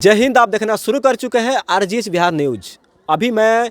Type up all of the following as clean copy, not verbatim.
जय हिंद। आप देखना शुरू कर चुके हैं आरजीएच बिहार न्यूज। अभी मैं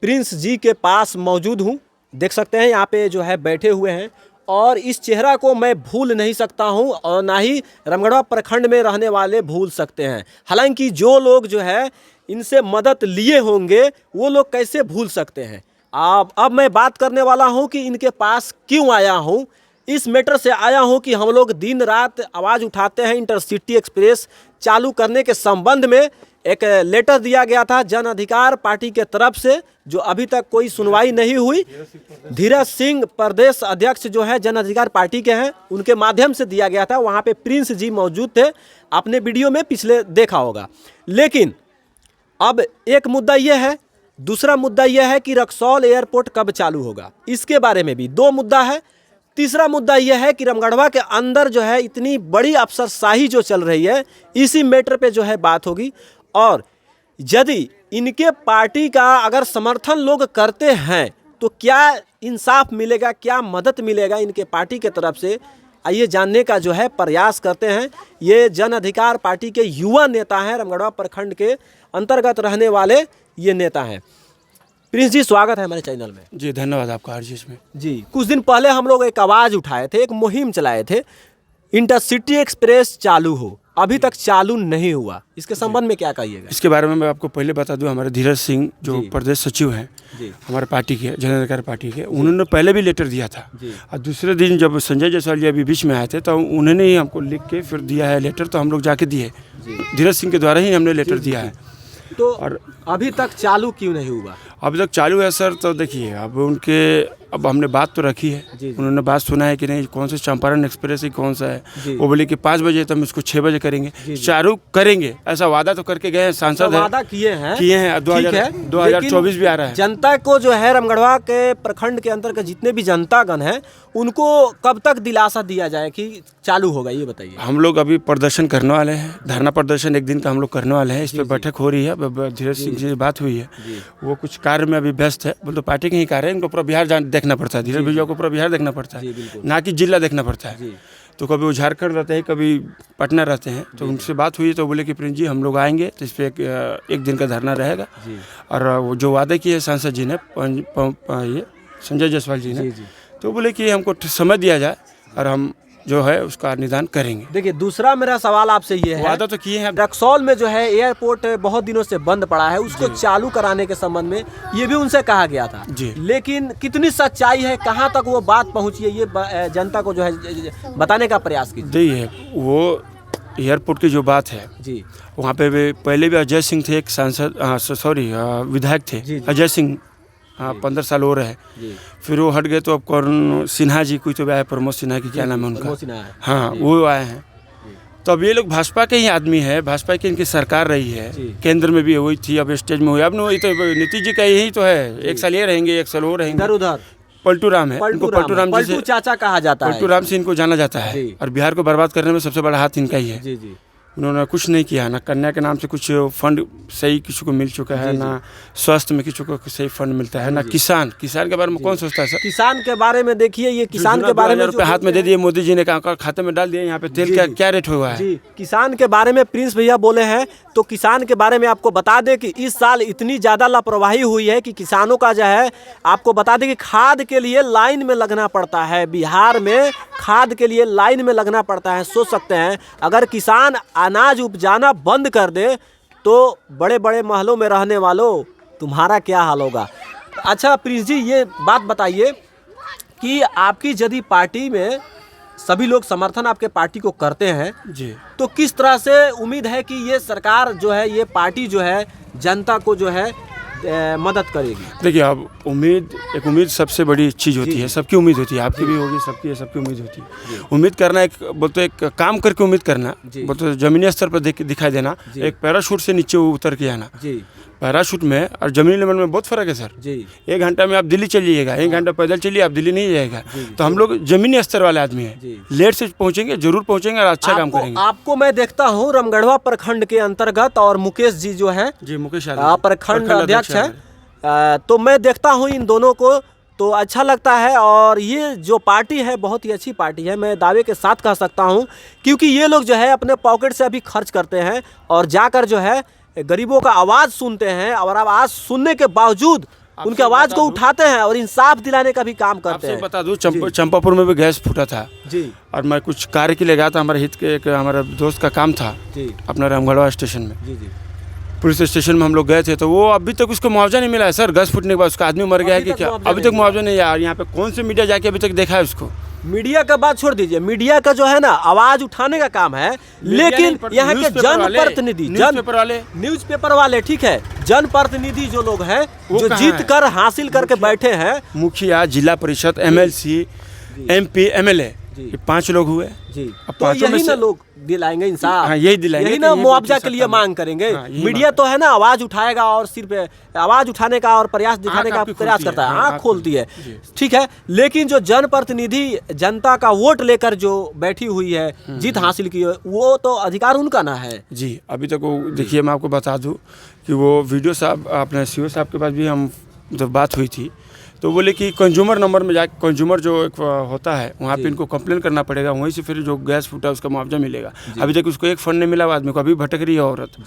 प्रिंस जी के पास मौजूद हूं। देख सकते हैं यहाँ पे जो है बैठे हुए हैं और इस चेहरा को मैं भूल नहीं सकता हूं और ना ही रामगढ़वा प्रखंड में रहने वाले भूल सकते हैं। हालांकि जो लोग जो है इनसे मदद लिए होंगे वो लोग कैसे भूल सकते हैं। अब मैं बात करने वाला हूं कि इनके पास क्यों आया हूं। इस मैटर से आया हूं कि हम लोग दिन रात आवाज़ उठाते हैं इंटरसिटी एक्सप्रेस चालू करने के संबंध में। एक लेटर दिया गया था जन अधिकार पार्टी के तरफ से, जो अभी तक कोई सुनवाई नहीं हुई। धीरज सिंह प्रदेश अध्यक्ष जो है जन अधिकार पार्टी के हैं, उनके माध्यम से दिया गया था। वहाँ पे प्रिंस जी मौजूद थे, आपने वीडियो में पिछले देखा होगा। लेकिन अब एक मुद्दा यह है, दूसरा मुद्दा यह है कि रक्सौल एयरपोर्ट कब चालू होगा, इसके बारे में भी दो मुद्दा है। तीसरा मुद्दा यह है कि रामगढ़वा के अंदर जो है इतनी बड़ी अफसरशाही जो चल रही है, इसी मैटर पे जो है बात होगी। और यदि इनके पार्टी का अगर समर्थन लोग करते हैं तो क्या इंसाफ मिलेगा, क्या मदद मिलेगा इनके पार्टी के तरफ से, आइए जानने का जो है प्रयास करते हैं। ये जन अधिकार पार्टी के युवा नेता हैं, रामगढ़वा प्रखंड के अंतर्गत रहने वाले ये नेता हैं। प्रिंस जी, स्वागत है हमारे चैनल में। जी धन्यवाद आपका आरजीएच में। जी, कुछ दिन पहले हम लोग एक आवाज़ उठाए थे, एक मुहिम चलाए थे, इंटरसिटी एक्सप्रेस चालू हो। अभी तक चालू नहीं हुआ, इसके संबंध में क्या कहिएगा? इसके बारे में मैं आपको पहले बता दूं, हमारे धीरज सिंह जो प्रदेश सचिव हैं हमारे पार्टी के, जन अधिकार पार्टी के, उन्होंने पहले भी लेटर दिया था। और दूसरे दिन जब संजय जायसवाल जी अभी बीच में आए थे तो उन्होंने ही हमको लिख के फिर दिया है लेटर, तो हम लोग जाके दिए। धीरज सिंह के द्वारा ही हमने लेटर दिया है। तो और अभी तक चालू क्यों नहीं हुआ? अभी तक चालू है सर। तो देखिए अब हमने बात तो रखी है, उन्होंने बात सुना है कि नहीं कौन सा चंपारण एक्सप्रेस ही कौन सा है। वो बोले कि 5 बजे तो हम इसको 6 बजे करेंगे, चालू करेंगे, ऐसा वादा तो करके गए हैं। सांसद तो वादा किए हैं 2024 भी आ रहा है। जनता को जो है रामगढ़वा के प्रखंड के अंतर्गत जितने भी जनतागण हैं उनको कब तक दिलासा दिया जाए कि चालू होगा, ये बताइए। हम लोग अभी प्रदर्शन करने वाले हैं, धरना प्रदर्शन 1 दिन का हम लोग करने वाले हैं। इस पर बैठक हो रही है, धीरज सिंह जी से बात हुई है। वो कुछ कार्य में अभी व्यस्त है, बोल तो पार्टी के ही कार्य है, इनको पूरा बिहार देखना पड़ता है। धीरज भैया को पूरा बिहार देखना पड़ता है, ना कि जिला देखना पड़ता है। तो कभी वो झारखंड रहते हैं, कभी पटना रहते हैं। तो उनसे बात हुई तो बोले कि प्रिंस जी हम लोग आएंगे, तो इस पर 1 दिन का धरना रहेगा। और वो जो वादे किए सांसद जी ने, ये संजय जायसवाल जी ने, तो बोले कि हमको समय दिया जाए और हम जो है उसका निदान करेंगे। देखिए, दूसरा मेरा सवाल आपसे ये है, वादा तो किए हैं। रक्सौल में जो है एयरपोर्ट बहुत दिनों से बंद पड़ा है, उसको चालू कराने के संबंध में ये भी उनसे कहा गया था। लेकिन कितनी सच्चाई है, कहाँ तक वो बात पहुँची है, ये जनता को जो है बताने का प्रयास कीजिए। वो एयरपोर्ट की जो बात है जी, वहाँ पे पहले भी अजय सिंह थे, एक सांसद विधायक थे अजय सिंह। 15 साल हो रहे हैं। फिर वो हट गए तो अब कौन, सिन्हा जी कोई तो आए, प्रमोद सिन्हा की क्या नाम है उनका, हाँ वो आए हैं। तो अब ये लोग भाजपा के ही आदमी है, भाजपा की इनकी सरकार रही है, केंद्र में भी वही थी, अब स्टेज में हुई। अब वही तो नीतीश जी का यही तो है, 1 साल ये रहेंगे, 1 साल वो रहेंगे। उधर पलटू राम है, इनको पलटू चाचा कहा जाता है, पलटू राम से इनको जाना जाता है। और बिहार को बर्बाद करने में सबसे बड़ा हाथ इनका ही है। उन्होंने कुछ नहीं किया, ना कन्या के नाम से कुछ फंड सही किसी को मिल चुका है, ना स्वास्थ्य में किसी को सही फंड मिलता है, ना किसान के बारे में कौन सोचता है सर? किसान के बारे में देखिए, ये किसान के बारे में ₹2000 हाथ में दे दिए मोदी जी ने, खाते में डाल दिए। यहाँ पे तेल क्या रेट हुआ है? किसान के बारे में प्रिंस भैया बोले हैं, तो किसान के बारे में आपको बता दें कि इस साल इतनी ज़्यादा लापरवाही हुई है कि किसानों का जो है, आपको बता दें कि खाद के लिए लाइन में लगना पड़ता है। बिहार में खाद के लिए लाइन में लगना पड़ता है। सोच सकते हैं अगर किसान अनाज उपजाना बंद कर दे तो बड़े बड़े महलों में रहने वालों तुम्हारा क्या हाल होगा। अच्छा प्रिंस जी, ये बात बताइए कि आपकी यदि पार्टी में सभी लोग समर्थन आपके पार्टी को करते हैं जी, तो किस तरह से उम्मीद है कि ये सरकार जो है, ये पार्टी जो है जनता को जो है मदद करेगी? देखिए, अब उम्मीद सबसे बड़ी चीज़ होती है, सबकी उम्मीद होती है, आपकी भी होगी, सबकी उम्मीद होती है। उम्मीद करना एक काम करके उम्मीद करना, बोलते जमीनी स्तर पर दिखाई देना, एक पैराशूट से नीचे उतर के आना। पैराशूट में और जमीनी लेवल में बहुत फर्क है सर। 1 घंटा में आप दिल्ली चलिएगा, 1 घंटा पैदल चलिए, आप दिल्ली नहीं जाएगा। तो हम लोग जमीनी स्तर वाले आदमी हैं, लेट से पहुँचेंगे, जरूर पहुँचेंगे और अच्छा काम करेंगे। आपको मैं देखता हूँ रामगढ़वा प्रखंड के अंतर्गत, और मुकेश जी जो है मुकेश प्रखंड अध्यक्ष है, तो मैं देखता हूँ इन दोनों को तो अच्छा लगता है। और ये जो पार्टी है बहुत ही अच्छी पार्टी है, मैं दावे के साथ कह सकता हूँ, क्योंकि ये लोग जो है अपने पॉकेट से अभी खर्च करते हैं और जाकर जो है गरीबों का आवाज़ सुनते हैं, और आवाज़ सुनने के बावजूद उनके आवाज़ को उठाते हैं और इंसाफ दिलाने का भी काम करते हैं। बता दूं, चंपापुर में भी गैस फूटा था जी, और मैं कुछ कार्य के लिए गया था, हमारे हित के एक हमारा दोस्त का काम था जी, अपना रामगढ़वा स्टेशन में। जी, जी। पुलिस स्टेशन में हम लोग गए थे, तो वो अभी तक उसको मुआवजा नहीं मिला है सर। गैस फूटने के बाद उसका आदमी मर गया है कि क्या, अभी तक मुआवजा नहीं आया। यहाँ पे कौन से मीडिया जाके अभी तक देखा है उसको? मीडिया का बात छोड़ दीजिए, मीडिया का जो है ना आवाज उठाने का काम है, लेकिन यहाँ के जनप्रतिनिधि, न्यूज़पेपर वाले, ठीक है, जनप्रतिनिधि जो लोग हैं जो जीत कर हासिल करके बैठे हैं, मुखिया, जिला परिषद, MLC, MP, MLA, ये 5 लोग हुए जी। अब तो पांचों में यही से ना लोग दिलाएंगे इंसाफ। हाँ, यही दिलाएंगे, यही ना मुआवजा के लिए मांग करेंगे। मीडिया तो है ना आवाज उठाएगा और सिर्फ आवाज उठाने का और प्रयास दिखाने का प्रयास करता है, आँख खोलती है, ठीक है। लेकिन जो जनप्रतिनिधि जनता का वोट लेकर जो बैठी हुई है, जीत हासिल की है, वो तो अधिकार उनका ना है जी। अभी तक वो देखिए, मैं आपको बता दूं कि वो वीडियो साहब अपने CO साहब के पास भी हम जब बात हुई थी, तो बोले कि कंज्यूमर नंबर में जाके, कंज्यूमर जो एक होता है वहाँ पे इनको कंप्लेन करना पड़ेगा, वहीं से फिर जो गैस फूटा उसका मुआवजा मिलेगा। अभी तक उसको एक फंड नहीं मिला आदमी को, अभी भटक रही है औरत।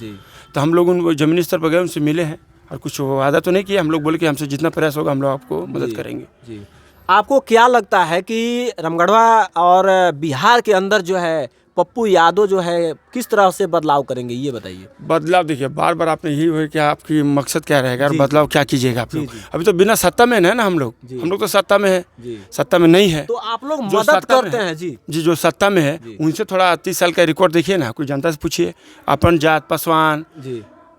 तो हम लोग उन जमीनी स्तर पर गए, उनसे मिले हैं और कुछ वादा तो नहीं किया। हम लोग बोले कि हमसे जितना प्रयास होगा हम लोग आपको मदद करेंगे। आपको क्या लगता है कि रामगढ़वा और बिहार के अंदर जो है पप्पू यादव जो है किस तरह से बदलाव करेंगे, ये बताइए। बदलाव देखिए, बार बार आपने यही हुआ कि आपकी मकसद क्या रहेगा और बदलाव क्या कीजिएगा आप लोग। अभी तो बिना सत्ता में है ना हम लोग तो सत्ता में है, सत्ता में नहीं है तो आप लोग मदद करते हैं जी। जो सत्ता में है उनसे थोड़ा 30 साल का रिकॉर्ड देखिए ना, कोई जनता से पूछिए। अपन जात पासवान,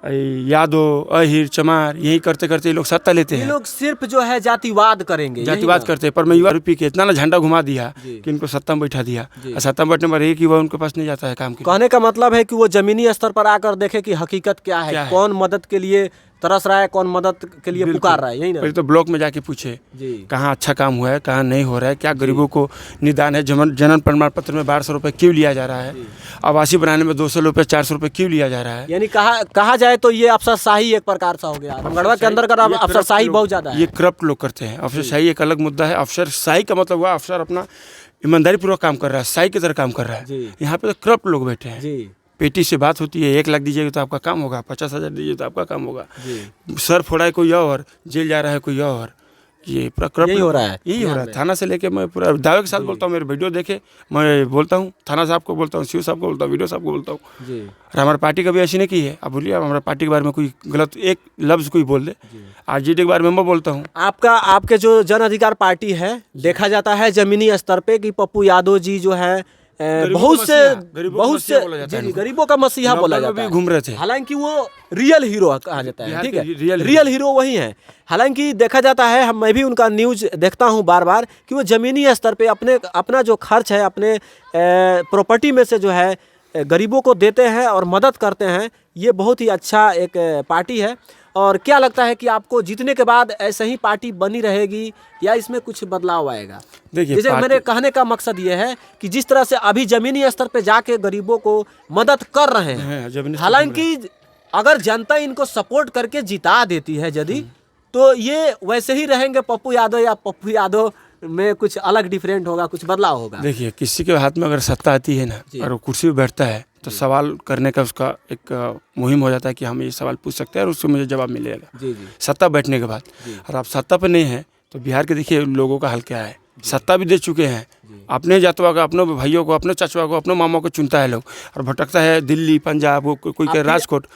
यादव, अहिर, चमार, यही करते करते ये लोग सत्ता लेते हैं। ये लोग सिर्फ जो है जातिवाद करेंगे, जातिवाद करते हैं। पर मैं युवा रूपी के इतना ना झंडा घुमा दिया कि इनको सत्ता में बैठा दिया, और सत्ता में बैठने पर एक युवा उनके पास नहीं जाता है काम के। कहने का मतलब है कि वो जमीनी स्तर पर आकर देखे कि हकीकत क्या है, कौन मदद के लिए तरस रहा है, कौन मदद के लिए पुकार रहा है, यही ना। तो ब्लॉक में जाके पूछे कहाँ अच्छा काम हुआ है, कहाँ नहीं हो रहा है, क्या गरीबों को निदान है, जनन प्रमाण पत्र में 1200 रुपये क्यों लिया जा रहा है, आवासीय बनाने में 200 रुपये 400 रुपये क्यों लिया जा रहा है। यानी कहा जाए तो ये अफसरशाही एक प्रकार सा हो गया। रामगढ़वा के अंदर का अफसरशाही बहुत ज्यादा है, ये करप्ट लोग करते हैं। अफसरशाही एक अलग मुद्दा है। अफसरशाही का मतलब हुआ अफसर अपना ईमानदारी पूर्वक काम कर रहा है, शाही की तरह काम कर रहा है। यहाँ पे तो करप्ट लोग बैठे हैं। पेटी से बात होती है, 1 लाख दीजिएगा तो आपका काम होगा, 50,000 दीजिए तो आपका काम होगा। सर फोड़ा है कोई और, जेल जा रहा है कोई और, ये पूरा करप्ट हो रहा है। यही हो रहा है। थाना से लेके मैं पूरा दावे के साथ बोलता हूँ, मेरे वीडियो देखे मैं बोलता हूँ, थाना साहब को बोलता हूँ, CO साहब को बोलता हूँ, वीडियो साहब को बोलता हूँ। और हमारी पार्टी कभी ऐसी नहीं की है। अब बोलिए, हमारी पार्टी के बारे में कोई गलत एक लफ्ज़ कोई बोल दे, RJD के बारे में मैं बोलता हूँ। आपके जो जन अधिकार पार्टी है, देखा जाता है जमीनी स्तर पे कि पप्पू यादव जी जो है बहुत से गरीबों का मसीहा बोला जाता है, घूम रहे थे। हालांकि वो रियल हीरो कहा जाता है, ठीक है, रियल हीरो वही है। हालांकि देखा जाता है, मैं भी उनका न्यूज़ देखता हूँ बार बार कि वो ज़मीनी स्तर पे अपना जो खर्च है, अपने प्रॉपर्टी में से जो है गरीबों को देते हैं और मदद करते हैं। ये बहुत ही अच्छा एक पार्टी है। और क्या लगता है कि आपको जीतने के बाद ऐसे ही पार्टी बनी रहेगी या इसमें कुछ बदलाव आएगा? देखिए, जैसे मेरे कहने का मकसद ये है कि जिस तरह से अभी जमीनी स्तर पे जाके गरीबों को मदद कर रहे हैं, हालांकि अगर जनता इनको सपोर्ट करके जिता देती है यदि, तो ये वैसे ही रहेंगे पप्पू यादव, या पप्पू यादव में कुछ अलग डिफरेंट होगा, कुछ बदलाव होगा? देखिए, किसी के हाथ में अगर सत्ता आती है ना और वो कुर्सी पे बैठता है, तो सवाल करने का उसका एक मुहिम हो जाता है कि हम ये सवाल पूछ सकते हैं और उससे मुझे जवाब मिलेगा सत्ता बैठने के बाद। और आप सत्ता पे नहीं है तो बिहार के देखिए लोगों का हाल क्या है। सत्ता भी दे चुके हैं, अपने जातवा का, अपने भाइयों को, अपने चाचुआ को, अपने मामा को चुनता है लोग और भटकता है दिल्ली, पंजाब, कोई के राजकोट।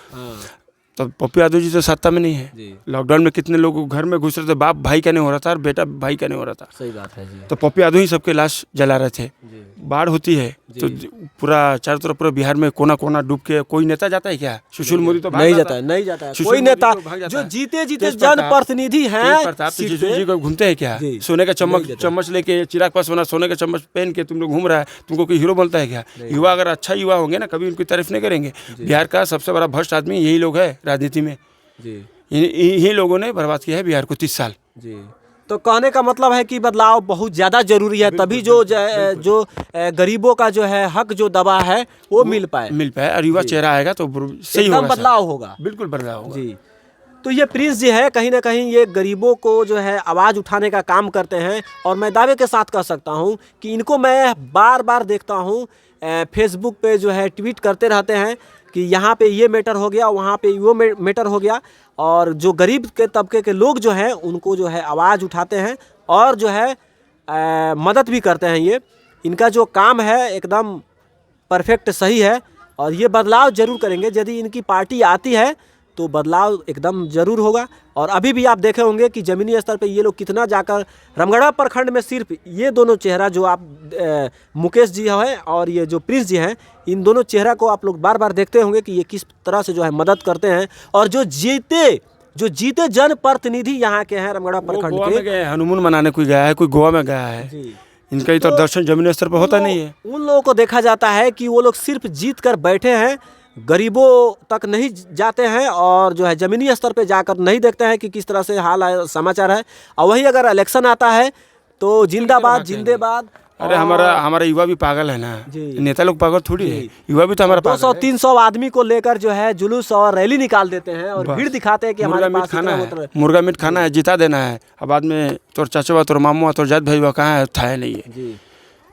तो पप्पू यादव जी तो सत्ता में नहीं है। लॉकडाउन में कितने लोग घर में घुस रहे थे, बाप भाई का नहीं हो रहा था और बेटा भाई का नहीं हो रहा था। सही बात है जी। तो पप्पू यादव ही सबके लाश जला रहे थे। बाढ़ होती है तो पूरा चारों तरफ पूरा बिहार में कोना कोना डूब के, कोई नेता जाता है क्या? सुशील मोदी तो नहीं जाता है। कोई नेता जो जीते जनप्रतिनिधि हैं, जी को घूमते हैं क्या? सोने का चम्मच लेके, चिराग पासवान सोने का चम्मच पहन के तुम लोग घूम रहा है, तुमको कोई हीरो बनता है क्या? युवा अगर अच्छा युवा होंगे ना, कभी उनकी तारीफ नहीं करेंगे। बिहार का सबसे बड़ा भ्रष्ट आदमी यही लोग है राजनीति में। यही लोगों ने बर्बाद किया है बिहार को 30 साल। तो कहने का मतलब है कि बदलाव बहुत ज़्यादा जरूरी है, तभी जो गरीबों का जो है हक जो दबा है वो मिल पाए और युवा चेहरा आएगा तो सही होगा, बदलाव होगा, बिल्कुल बदलाव होगा जी। तो ये प्रिंस जी है, कहीं ना कहीं ये गरीबों को जो है आवाज़ उठाने का काम करते हैं। और मैं दावे के साथ कह सकता हूँ कि इनको मैं बार बार देखता हूँ फेसबुक पे जो है ट्वीट करते रहते हैं कि यहाँ पे ये मैटर हो गया, वहाँ पे वो मैटर हो गया। और जो गरीब के तबके के लोग जो हैं उनको जो है आवाज़ उठाते हैं और जो है मदद भी करते हैं। ये इनका जो काम है एकदम परफेक्ट सही है और ये बदलाव ज़रूर करेंगे। यदि इनकी पार्टी आती है तो बदलाव एकदम ज़रूर होगा। और अभी भी आप देखे होंगे कि ज़मीनी स्तर पे ये लोग कितना जाकर रामगढ़ प्रखंड में सिर्फ ये दोनों चेहरा जो आप मुकेश जी है और ये जो प्रिंस जी हैं, इन दोनों चेहरा को आप लोग बार बार देखते होंगे कि ये किस तरह से जो है मदद करते हैं। और जो जीते जनप्रतिनिधि यहाँ के हैं रामगढ़ प्रखंड गोवा के, में गए, हनुमान मनाने कोई गया है, कोई गोवा में गया है। इनका ही तो दर्शन जमीनी स्तर पर होता नहीं है। उन लोगों को देखा जाता है कि वो लोग सिर्फ जीत कर बैठे हैं, गरीबों तक नहीं जाते हैं और जो है ज़मीनी स्तर पे जाकर नहीं देखते हैं कि किस तरह से हाल समाचार है। और वही अगर इलेक्शन आता है तो जिंदाबाद जिंदाबाद। अरे हमारा युवा भी पागल है ना, नेता लोग पागल थोड़ी है, युवा भी तो हमारा 200-300 आदमी को लेकर जो है जुलूस और रैली निकाल देते हैं और भीड़ दिखाते हैं कि हमारे पास खाना है, मुर्गा मीट खाना है, जिता देना है। अब बाद में तोर चाचा तोर मामू तोर जात भाई कहाँ है, था नहीं है।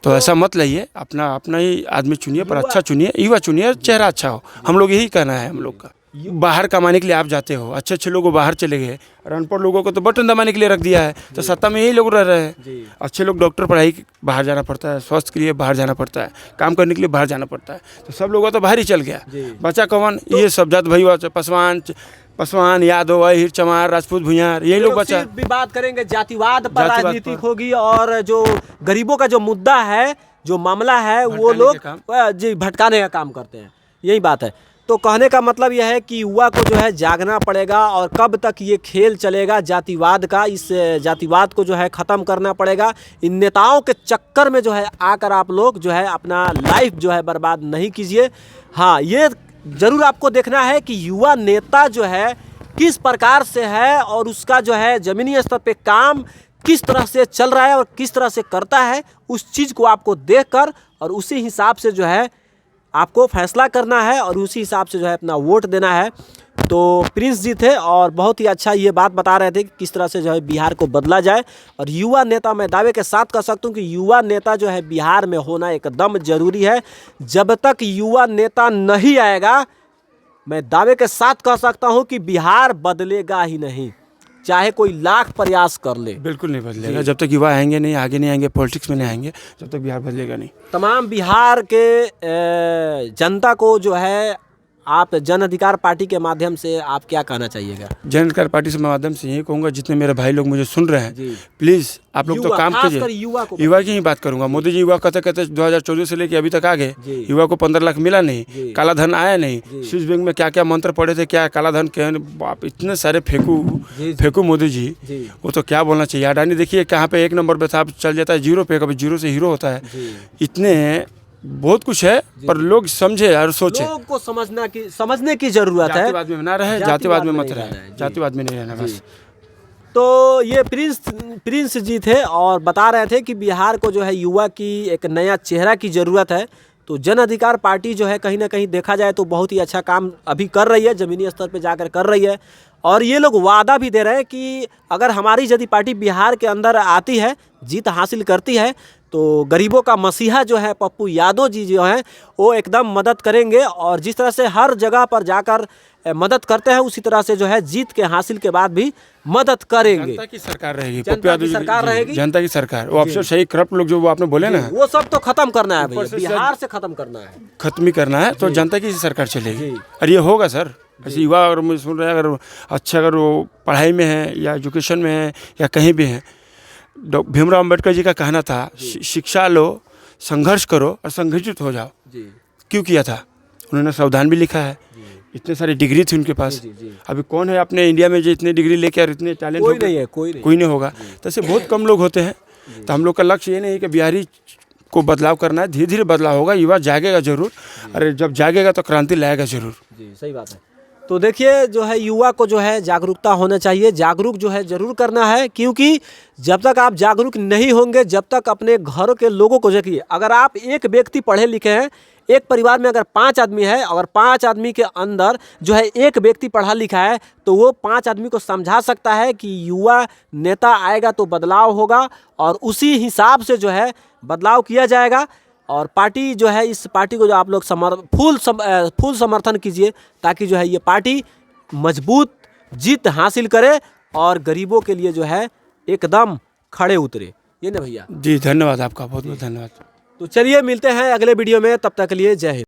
तो ऐसा मत लइए, अपना ही आदमी चुनिए, पर अच्छा चुनिए, युवा चुनिए, चेहरा अच्छा हो। हम लोग यही कहना है हम लोग का। बाहर कमाने के लिए आप जाते हो, अच्छे लोग बाहर चले गए और अनपढ़ लोगों को तो बटन दबाने के लिए रख दिया है। तो सत्ता में यही लोग रह रहे हैं। अच्छे लोग डॉक्टर पढ़ाई बाहर जाना पड़ता है, स्वास्थ्य के लिए बाहर जाना पड़ता है, काम करने के लिए बाहर जाना पड़ता है। तो सब लोगों तो बाहर ही चल गया, बचा कौन? ये सब जात भाई पासवान यादव, अहिर, चमार, राजपूत, भुइयार, यही लोग बचा। भी बात करेंगे जातिवाद पर, राजनीतिक होगी और जो गरीबों का जो मुद्दा है, जो मामला है, वो लोग जी भटकाने का काम करते हैं। यही बात है। तो कहने का मतलब यह है कि युवा को जो है जागना पड़ेगा और कब तक ये खेल चलेगा जातिवाद का, इस जातिवाद को जो है ख़त्म करना पड़ेगा। इन नेताओं के चक्कर में जो है आकर आप लोग जो है अपना लाइफ जो है बर्बाद नहीं कीजिए। हाँ, ये ज़रूर आपको देखना है कि युवा नेता जो है किस प्रकार से है और उसका जो है ज़मीनी स्तर पे काम किस तरह से चल रहा है और किस तरह से करता है। उस चीज़ को आपको देखकर और उसी हिसाब से जो है आपको फैसला करना है और उसी हिसाब से जो है अपना वोट देना है। तो प्रिंस जी थे और बहुत ही अच्छा ये बात बता रहे थे कि किस तरह से जो है बिहार को बदला जाए। और युवा नेता मैं दावे के साथ कह सकता हूँ कि युवा नेता जो है बिहार में होना एकदम ज़रूरी है। जब तक युवा नेता नहीं आएगा, मैं दावे के साथ कह सकता हूँ कि बिहार बदलेगा ही नहीं, चाहे कोई लाख प्रयास कर ले। बिल्कुल नहीं बदलेगा जब तक युवा आएंगे नहीं, आगे नहीं आएंगे, पॉलिटिक्स में नहीं आएंगे, जब तक बिहार बदलेगा नहीं। तमाम बिहार के जनता को जो है आप जन अधिकार पार्टी के माध्यम से आप क्या कहना चाहिएगा? जन अधिकार पार्टी से माध्यम से यही कहूँगा, जितने मेरे भाई लोग मुझे सुन रहे हैं, प्लीज़ आप लोग तो काम कीजिए। युवा की ही बात करूंगा। मोदी जी युवा कहते 2014 से लेके अभी तक आ गए, युवा को 15 लाख मिला नहीं, काला धन आया नहीं। स्विस बैंक में क्या क्या मंत्र पड़े थे, क्या काला धन के आप इतने सारे फेंकू मोदी जी, वो तो क्या बोलना चाहिए। अडानी देखिए कहाँ पे 1 नंबर पे था, चल जाता है 0 पे, कभी 0 से हीरो होता है। इतने बहुत कुछ है, पर लोग समझे और सोचे। लोग को समझने की जरूरत है। जातिवाद में ना रहे, जातिवाद में मत रहे, जातिवाद में नहीं रहना बस। तो ये प्रिंस जी थे और बता रहे थे कि बिहार को जो है युवा की एक नया चेहरा की ज़रूरत है। तो जन अधिकार पार्टी जो है कहीं ना कहीं देखा जाए तो बहुत ही अच्छा काम अभी कर रही है, ज़मीनी स्तर पे जाकर कर रही है। और ये लोग वादा भी दे रहे हैं कि अगर हमारी यदि पार्टी बिहार के अंदर आती है, जीत हासिल करती है, तो गरीबों का मसीहा जो है पप्पू यादव जी जो हैं वो एकदम मदद करेंगे। और जिस तरह से हर जगह पर जाकर मदद करते हैं, उसी तरह से जो है जीत के हासिल के बाद भी मदद करेंगे। जनता की सरकार रहेगी, जनता की सरकार रहेगी, जनता की सरकार। वो अफसर सही करप्ट लोग जो वो आपने बोले ना, वो सब तो खत्म करना है भैया, बिहार से खत्म करना है, खत्म ही करना है। तो जनता की सरकार चलेगी और ये होगा सर। ऐसे युवा अगर मुझे सुन रहे हैं, अगर वो पढ़ाई में है या एजुकेशन में है या कहीं भी है, भीमराव अम्बेडकर जी का कहना था, शिक्षा लो, संघर्ष करो और संगठित हो जाओ। क्यों किया था उन्होंने? संविधान भी लिखा है, इतने सारी डिग्री थी उनके पास। अभी कौन है अपने इंडिया में जो इतने डिग्री लेके और इतने टैलेंट? कोई नहीं है, कोई नहीं होगा। तो ऐसे बहुत कम लोग होते हैं। तो हम लोग का लक्ष्य ये नहीं है कि बिहारी को बदलाव करना है, धीरे धीरे बदलाव होगा। युवा जागेगा जरूर, अरे जब जागेगा तो क्रांति लाएगा जरूर। जी, सही बात है। तो देखिए जो है युवा को जो है जागरूकता होना चाहिए, जागरूक जो है ज़रूर करना है, क्योंकि जब तक आप जागरूक नहीं होंगे, जब तक अपने घर के लोगों को देखिए, अगर आप एक व्यक्ति पढ़े लिखे हैं, एक परिवार में अगर 5 आदमी है, अगर 5 आदमी के अंदर जो है एक व्यक्ति पढ़ा लिखा है, तो वो 5 आदमी को समझा सकता है कि युवा नेता आएगा तो बदलाव होगा, और उसी हिसाब से जो है बदलाव किया जाएगा। और पार्टी जो है, इस पार्टी को जो आप लोग फुल समर्थन कीजिए, ताकि जो है ये पार्टी मजबूत जीत हासिल करे और गरीबों के लिए जो है एकदम खड़े उतरे। ये ना भैया? जी धन्यवाद आपका, बहुत बहुत धन्यवाद। तो चलिए मिलते हैं अगले वीडियो में, तब तक के लिए जय हिंद।